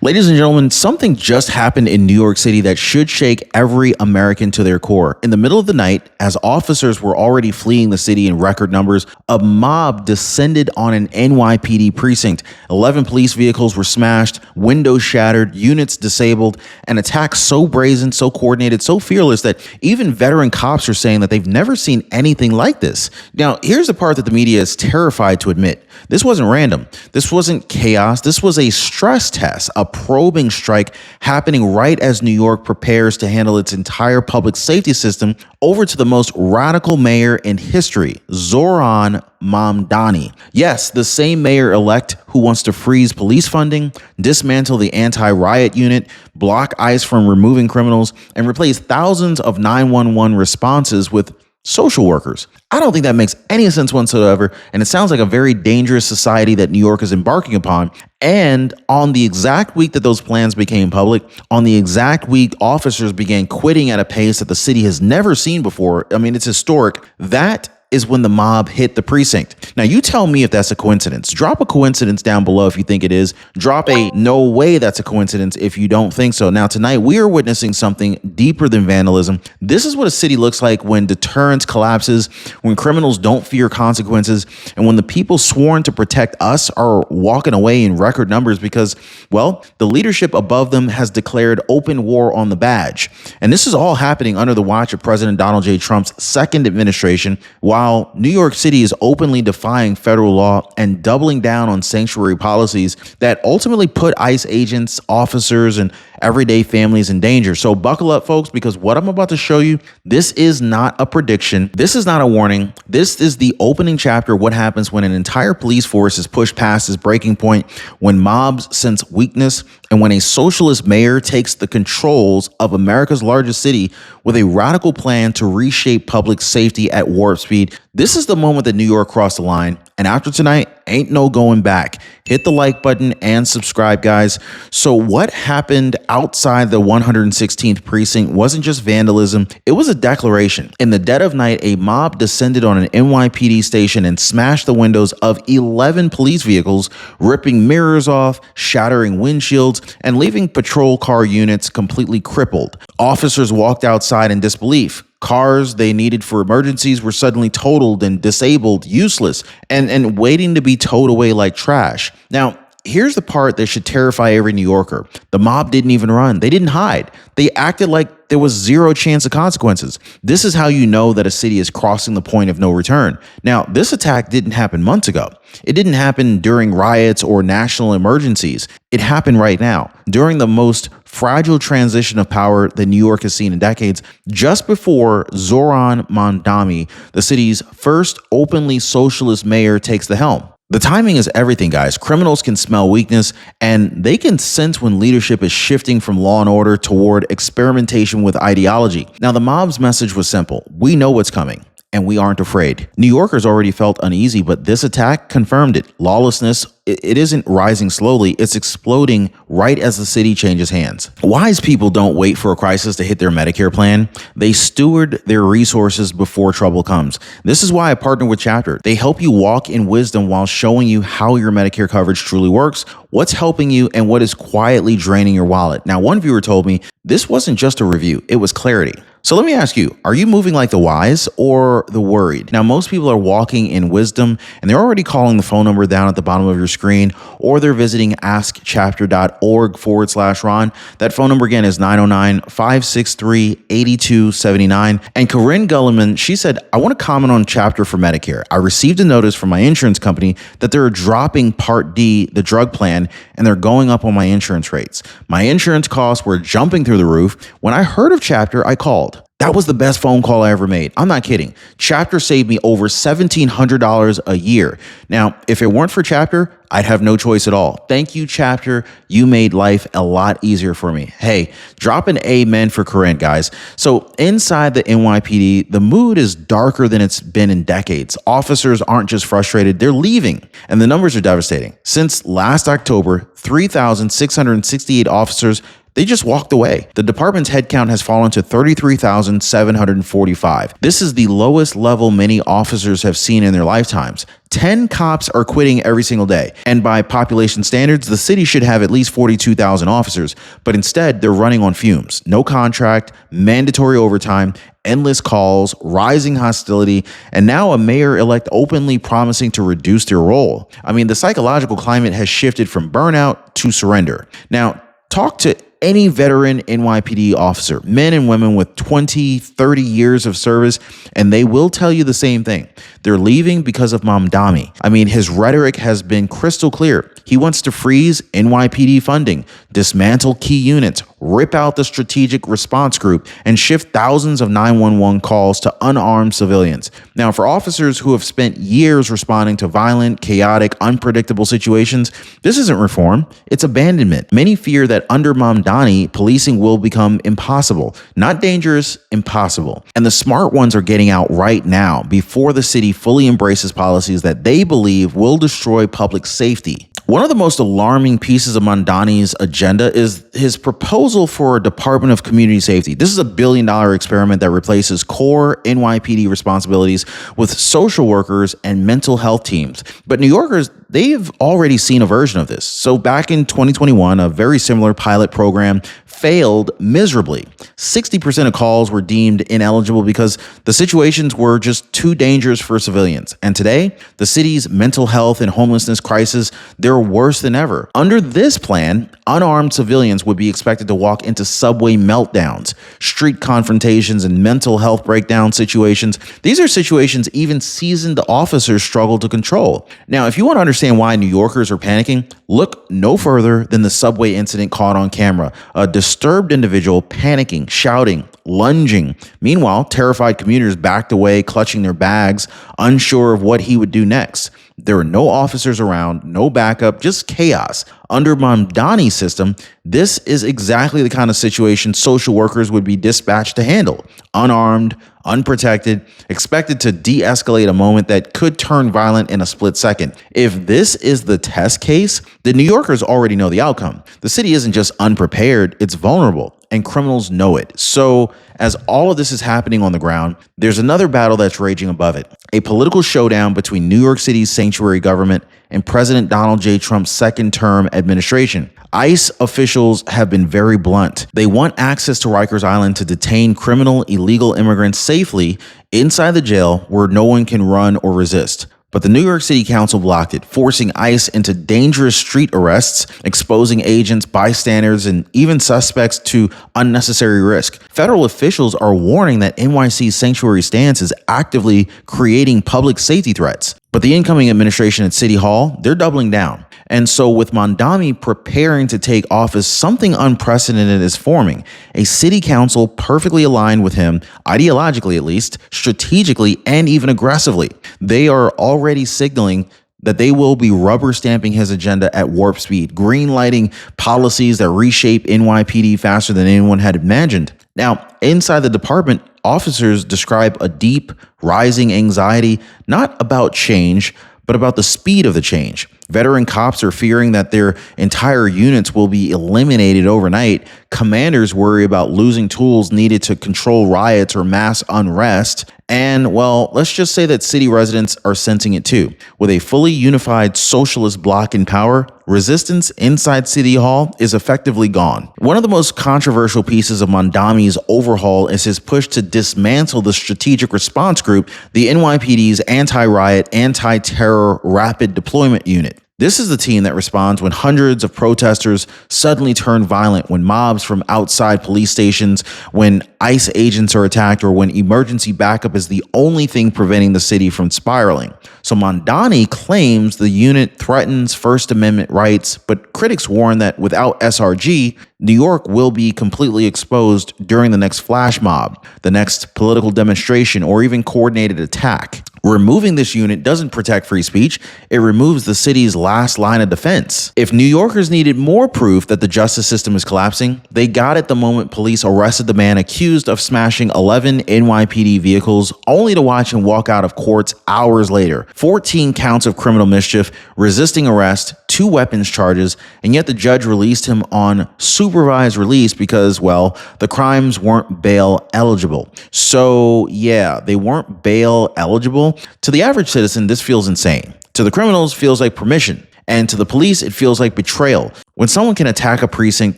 Ladies and gentlemen, something just happened in New York City that should shake every American to their core. In the middle of the night, as officers were already fleeing the city in record numbers, a mob descended on an NYPD precinct. 11 police vehicles were smashed, windows shattered, units disabled, an attack so brazen, so coordinated, so fearless that even veteran cops are saying that they've never seen anything like this. Now, here's the part that the media is terrified to admit. This wasn't random. This wasn't chaos. This was a stress test, a probing strike happening right as New York prepares to handle its entire public safety system over to the most radical mayor in history, Zoran Mamdani. Yes, the same mayor-elect who wants to freeze police funding, dismantle the anti-riot unit, block ICE from removing criminals, and replace thousands of 911 responses with social workers. I don't think that makes any sense whatsoever, and it sounds like a very dangerous society that New York is embarking upon. And on the exact week that those plans became public, on the exact week officers began quitting at a pace that the city has never seen before, I mean, it's historic, that is when the mob hit the precinct. Now, you tell me if that's a coincidence. Drop a coincidence down below if you think it is. Drop a no way that's a coincidence if you don't think so. Now, tonight, we are witnessing something deeper than vandalism. This is what a city looks like when deterrence collapses, when criminals don't fear consequences, and when the people sworn to protect us are walking away in record numbers because, well, the leadership above them has declared open war on the badge. And this is all happening under the watch of President Donald J. Trump's second administration, while New York City is openly defying federal law and doubling down on sanctuary policies that ultimately put ICE agents, officers, and everyday families in danger. So buckle up, folks, because what I'm about to show you, this is not a prediction. This is not a warning. This is the opening chapter of what happens when an entire police force is pushed past its breaking point, when mobs sense weakness, and when a socialist mayor takes the controls of America's largest city with a radical plan to reshape public safety at warp speed. This is the moment that New York crossed the line. And after tonight, ain't no going back. Hit the like button and subscribe, guys. So what happened outside the 116th precinct wasn't just vandalism. It was a declaration. In the dead of night, a mob descended on an NYPD station and smashed the windows of 11 police vehicles, ripping mirrors off, shattering windshields, and leaving patrol car units completely crippled. Officers walked outside in disbelief. Cars they needed for emergencies were suddenly totaled and disabled, useless, and waiting to be towed away like trash. Now, here's the part that should terrify every New Yorker. The mob didn't even run. They didn't hide. They acted like there was zero chance of consequences. This is how you know that a city is crossing the point of no return. Now, this attack didn't happen months ago. It didn't happen during riots or national emergencies. It happened right now, during the most fragile transition of power that New York has seen in decades, just before Zoran Mamdani, the city's first openly socialist mayor, takes the helm. The timing is everything, guys. Criminals can smell weakness, and they can sense when leadership is shifting from law and order toward experimentation with ideology. Now, the mob's message was simple. We know what's coming, and we aren't afraid. New Yorkers already felt uneasy, but this attack confirmed it. Lawlessness, it isn't rising slowly, it's exploding right as the city changes hands. Wise people don't wait for a crisis to hit their Medicare plan. They steward their resources before trouble comes. This is why I partner with Chapter. They help you walk in wisdom while showing you how your Medicare coverage truly works, what's helping you, and what is quietly draining your wallet. Now, one viewer told me this wasn't just a review, it was clarity. So let me ask you, are you moving like the wise or the worried? Now, most people are walking in wisdom, and they're already calling the phone number down at the bottom of your screen, or they're visiting askchapter.org/Ron. That phone number again is 909-563-8279. And Corinne Gulliman, she said, I want to comment on Chapter for Medicare. I received a notice from my insurance company that they're dropping Part D, the drug plan, and they're going up on my insurance rates. My insurance costs were jumping through the roof. When I heard of Chapter, I called. That was the best phone call I ever made. I'm not kidding. Chapter saved me over $1,700 a year. Now, if it weren't for Chapter, I'd have no choice at all. Thank you, Chapter. You made life a lot easier for me. Hey, drop an amen for Corinne, guys. So inside the NYPD, the mood is darker than it's been in decades. Officers aren't just frustrated, they're leaving. And the numbers are devastating. Since last October, 3,668 officers They just walked away. The department's headcount has fallen to 33,745. This is the lowest level many officers have seen in their lifetimes. 10 cops are quitting every single day. And by population standards, the city should have at least 42,000 officers. But instead, they're running on fumes. No contract, mandatory overtime, endless calls, rising hostility, and now a mayor-elect openly promising to reduce their role. I mean, the psychological climate has shifted from burnout to surrender. Now, talk to any veteran NYPD officer, men and women with 20, 30 years of service, and they will tell you the same thing. They're leaving because of Mamdani. I mean, his rhetoric has been crystal clear. He wants to freeze NYPD funding, dismantle key units, rip out the strategic response group, and shift thousands of 911 calls to unarmed civilians. Now, for officers who have spent years responding to violent, chaotic, unpredictable situations, this isn't reform, it's abandonment. Many fear that under Mamdani, policing will become impossible. Not dangerous, impossible. And the smart ones are getting out right now before the city fully embraces policies that they believe will destroy public safety. One of the most alarming pieces of Mamdani's agenda is his proposal for a Department of Community Safety. This is a $1 billion experiment that replaces core NYPD responsibilities with social workers and mental health teams. But New Yorkers, they've already seen a version of this. So back in 2021, a very similar pilot program failed miserably. 60% of calls were deemed ineligible because the situations were just too dangerous for civilians. And today, the city's mental health and homelessness crisis, they're worse than ever. Under this plan, unarmed civilians would be expected to walk into subway meltdowns, street confrontations, and mental health breakdown situations. These are situations even seasoned officers struggle to control. Now, if you want to understand why New Yorkers are panicking, look no further than the subway incident caught on camera. A disturbed individual panicking, shouting, lunging. Meanwhile, terrified commuters backed away, clutching their bags, unsure of what he would do next. There were no officers around, no backup, just chaos. Under Mamdani's system, this is exactly the kind of situation social workers would be dispatched to handle. Unarmed, unprotected, expected to de-escalate a moment that could turn violent in a split second. If this is the test case, the New Yorkers already know the outcome. The city isn't just unprepared, it's vulnerable, and criminals know it. So, as all of this is happening on the ground, there's another battle that's raging above it. A political showdown between New York City's sanctuary government and President Donald J. Trump's second-term administration. ICE officials have been very blunt. They want access to Rikers Island to detain criminal, illegal immigrants safely inside the jail where no one can run or resist. But the New York City Council blocked it, forcing ICE into dangerous street arrests, exposing agents, bystanders, and even suspects to unnecessary risk. Federal officials are warning that NYC's sanctuary stance is actively creating public safety threats. But the incoming administration at City Hall, they're doubling down. And so with Mamdani preparing to take office, something unprecedented is forming. A city council perfectly aligned with him, ideologically at least, strategically, and even aggressively. They are already signaling that they will be rubber stamping his agenda at warp speed, green lighting policies that reshape NYPD faster than anyone had imagined. Now, inside the department, officers describe a deep, rising anxiety, not about change, but about the speed of the change. Veteran cops are fearing that their entire units will be eliminated overnight. Commanders worry about losing tools needed to control riots or mass unrest. And, well, let's just say that city residents are sensing it too. With a fully unified socialist bloc in power, resistance inside City Hall is effectively gone. One of the most controversial pieces of Mamdani's overhaul is his push to dismantle the Strategic Response Group, the NYPD's anti-riot, anti-terror rapid deployment unit. This is the team that responds when hundreds of protesters suddenly turn violent, when mobs from outside police stations, when ICE agents are attacked, or when emergency backup is the only thing preventing the city from spiraling. So Mamdani claims the unit threatens First Amendment rights, but critics warn that without SRG, New York will be completely exposed during the next flash mob, the next political demonstration, or even coordinated attack. Removing this unit doesn't protect free speech, it removes the city's last line of defense. If New Yorkers needed more proof that the justice system is collapsing, they got it the moment police arrested the man accused of smashing 11 NYPD vehicles, only to watch him walk out of courts hours later. 14 counts of criminal mischief, resisting arrest, 2 weapons charges, and yet the judge released him on super supervised release because, well, the crimes weren't bail eligible. So yeah, they weren't bail eligible. To the average citizen, this feels insane. To the criminals, feels like permission. And to the police, it feels like betrayal. When someone can attack a precinct,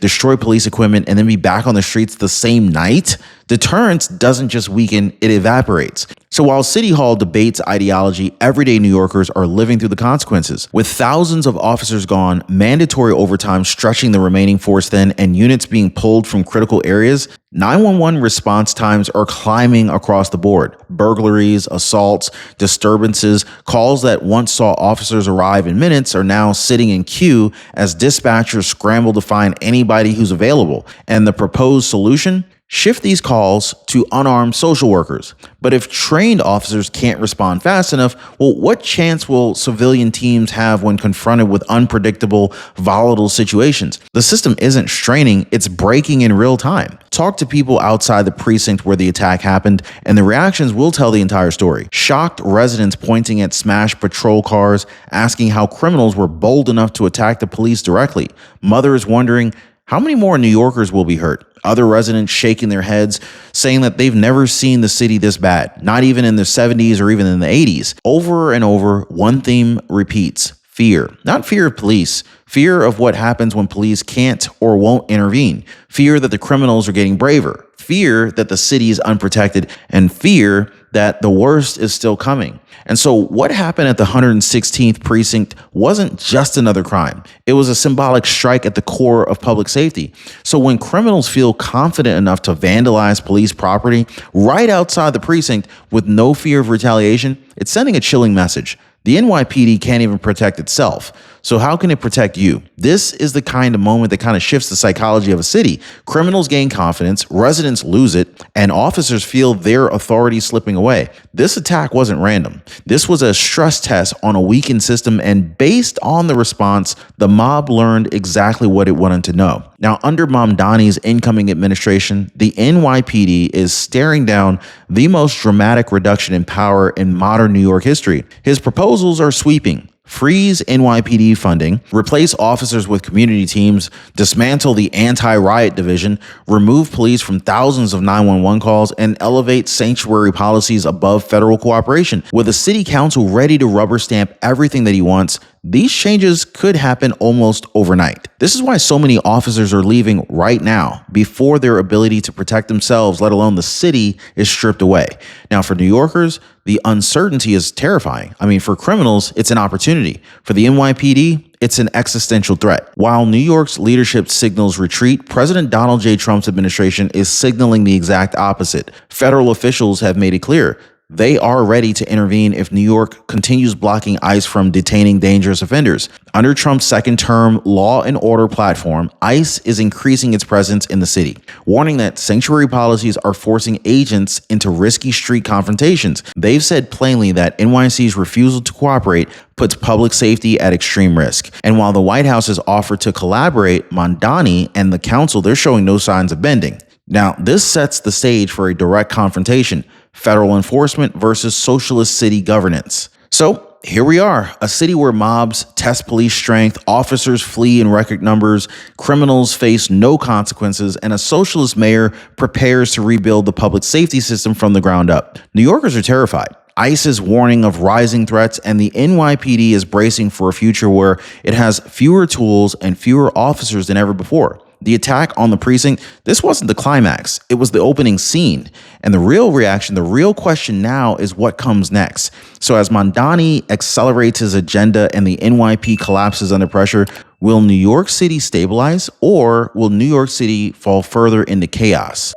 destroy police equipment, and then be back on the streets the same night, deterrence doesn't just weaken, it evaporates. So while City Hall debates ideology, everyday New Yorkers are living through the consequences. With thousands of officers gone, mandatory overtime stretching the remaining force thin, and units being pulled from critical areas, 911 response times are climbing across the board. Burglaries, assaults, disturbances, calls that once saw officers arrive in minutes are now sitting in queue as dispatchers scramble to find anybody who's available. And the proposed solution? Shift these calls to unarmed social workers. But if trained officers can't respond fast enough, well, what chance will civilian teams have when confronted with unpredictable, volatile situations? The system isn't straining, it's breaking in real time. Talk to people outside the precinct where the attack happened, and the reactions will tell the entire story. Shocked residents pointing at smashed patrol cars, asking how criminals were bold enough to attack the police directly. Mothers wondering, how many more New Yorkers will be hurt? Other residents shaking their heads, saying that they've never seen the city this bad, not even in the 70s or even in the 80s. Over and over, one theme repeats: fear. Not fear of police, fear of what happens when police can't or won't intervene. Fear that the criminals are getting braver. Fear that the city is unprotected, and fear that the worst is still coming. And so what happened at the 116th precinct wasn't just another crime. It was a symbolic strike at the core of public safety. So when criminals feel confident enough to vandalize police property right outside the precinct with no fear of retaliation, it's sending a chilling message. The NYPD can't even protect itself. So how can it protect you? This is the kind of moment that kind of shifts the psychology of a city. Criminals gain confidence, residents lose it, and officers feel their authority slipping away. This attack wasn't random. This was a stress test on a weakened system, and based on the response, the mob learned exactly what it wanted to know. Now, under Mamdani's incoming administration, the NYPD is staring down the most dramatic reduction in power in modern New York history. His proposals are sweeping. Freeze NYPD funding, replace officers with community teams, dismantle the anti-riot division, remove police from thousands of 911 calls, and elevate sanctuary policies above federal cooperation. With a city council ready to rubber stamp everything that he wants, these changes could happen almost overnight. This is why so many officers are leaving right now, before their ability to protect themselves, let alone the city, is stripped away. Now, for New Yorkers, the uncertainty is terrifying. I mean, for criminals, it's an opportunity. For the NYPD, it's an existential threat. While New York's leadership signals retreat, President Donald J. Trump's administration is signaling the exact opposite. Federal officials have made it clear they are ready to intervene if New York continues blocking ICE from detaining dangerous offenders. Under Trump's second term law and order platform, ICE is increasing its presence in the city, warning that sanctuary policies are forcing agents into risky street confrontations. They've said plainly that NYC's refusal to cooperate puts public safety at extreme risk. And while the White House has offered to collaborate, Mamdani and the council, they're showing no signs of bending. Now, this sets the stage for a direct confrontation: federal enforcement versus socialist city governance. So here we are, a city where mobs test police strength, officers flee in record numbers, criminals face no consequences, and a socialist mayor prepares to rebuild the public safety system from the ground up. New Yorkers are terrified. ICE is warning of rising threats, and the NYPD is bracing for a future where it has fewer tools and fewer officers than ever before. The attack on the precinct, this wasn't the climax, it was the opening scene. And the real reaction, the real question now is what comes next. So as Mamdani accelerates his agenda and the NYP collapses under pressure, will New York City stabilize, or will New York City fall further into chaos?